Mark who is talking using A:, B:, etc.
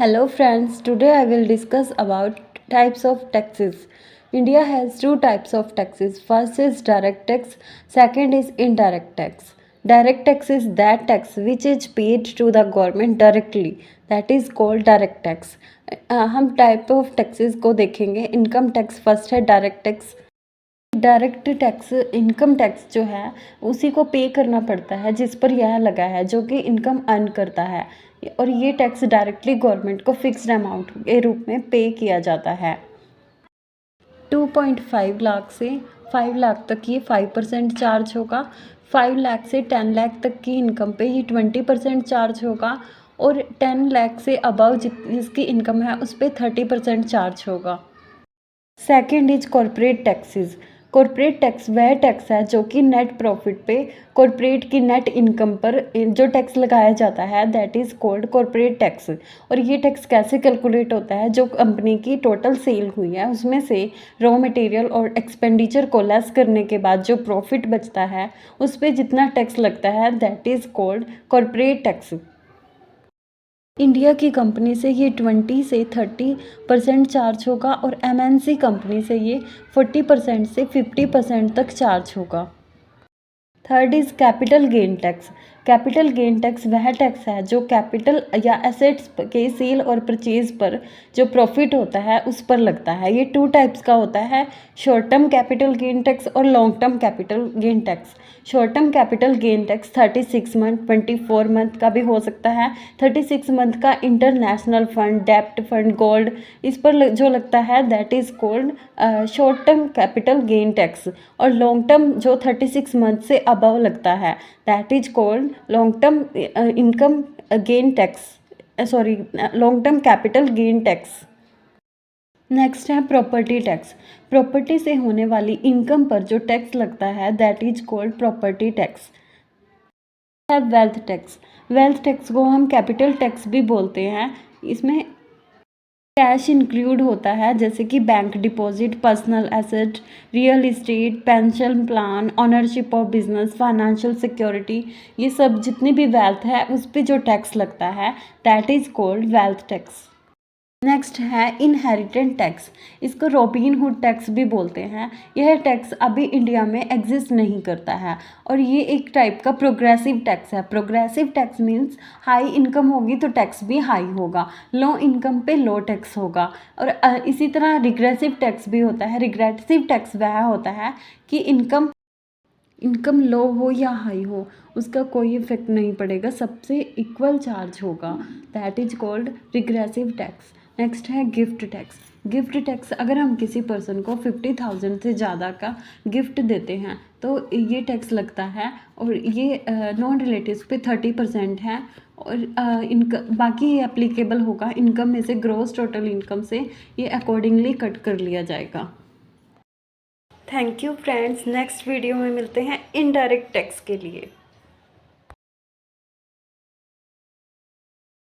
A: Hello friends, today I will discuss about types of taxes. India has two types of taxes. First is direct tax, second is indirect tax. Direct tax is that tax which is paid to the government directly. That is called direct tax. हम type of taxes को देखेंगे. Income tax first है. Direct tax, direct tax income tax जो है उसी को पे करना पड़ता है जिस पर यह लगा है, जो कि इनकम अर्न करता है, और ये टैक्स डायरेक्टली गवर्नमेंट को फिक्स्ड अमाउंट के रूप में पे किया जाता है. 2.5 लाख से 5 लाख तक ये 5% चार्ज होगा. 5 लाख से 10 लाख तक की इनकम पे ये 20% चार्ज होगा, और 10 लाख से अबव जिसकी इनकम है उस पर 30% चार्ज होगा. Second is corporate taxes. Corporate tax वह टैक्स है जो कि नेट प्रॉफिट पे कॉरपोरेट की नेट इनकम पर जो टैक्स लगाया जाता है, that is called corporate tax. और ये टैक्स कैसे कैलकुलेट होता है? जो कंपनी की टोटल सेल हुई है उसमें से रॉ मटेरियल और एक्सपेंडिचर को लेस करने के बाद जो प्रॉफिट बचता है उस पर जितना टैक्स लगता है, that is called corporate tax. India की कंपनी से ये 20 से 30% चार्ज होगा, और एमएनसी कंपनी से ये 40% से 50% तक चार्ज होगा. Third is capital gain tax. Capital gain tax वह टैक्स है जो कैपिटल या एसेट्स के सेल और परचेज पर जो प्रॉफिट होता है उस पर लगता है. ये 2 टाइप्स का होता है, short term capital gain tax और long term capital gain tax. Short term capital gain tax 36 month 24 month का भी हो सकता है. 36 मंथ का इंटरनेशनल फंड, डेप्ट फंड, गोल्ड, इस पर जो लगता है that is called short term capital gain tax. और लॉन्ग टर्म जो 36 मंथ से अबव लगता है, that is called long term income gain tax, sorry long term capital gain tax. Next है प्रॉपर्टी टैक्स. प्रॉपर्टी से होने वाली इनकम पर जो टैक्स लगता है, that is called property tax. है वेल्थ टैक्स. वेल्थ टैक्स को हम कैपिटल टैक्स भी बोलते हैं. इसमें कैश इंक्लूड होता है, जैसे कि bank deposit, personal asset, real estate, pension plan, ownership of business, financial security. ये सब जितनी भी वेल्थ है उस पर जो टैक्स लगता है, that is called wealth tax. Next है इनहेरिटेंट टैक्स. इसको रॉबिन हुड टैक्स भी बोलते हैं. यह टैक्स अभी इंडिया में एग्जिस्ट नहीं करता है, और ये एक टाइप का प्रोग्रेसिव टैक्स है. Progressive tax means high income होगी तो टैक्स भी हाई होगा, लो इनकम पे लो टैक्स होगा. और इसी तरह रिग्रेसिव टैक्स भी होता है. रिग्रेसिव टैक्स वह होता है कि इनकम लो हो या हाई हो उसका कोई इफेक्ट नहीं पड़ेगा, सबसे इक्वल चार्ज होगा. That is called regressive tax. Next है गिफ्ट टैक्स. गिफ्ट टैक्स, अगर हम किसी पर्सन को 50,000 से ज़्यादा का गिफ्ट देते हैं तो ये टैक्स लगता है, और ये नॉन रिलेटिव्स पे 30% है, और इनका बाकी ये एप्लीकेबल होगा इनकम में से, ग्रॉस टोटल इनकम से ये अकॉर्डिंगली कट कर लिया जाएगा. Thank you friends. Next video में मिलते हैं इनडायरेक्ट टैक्स के लिए.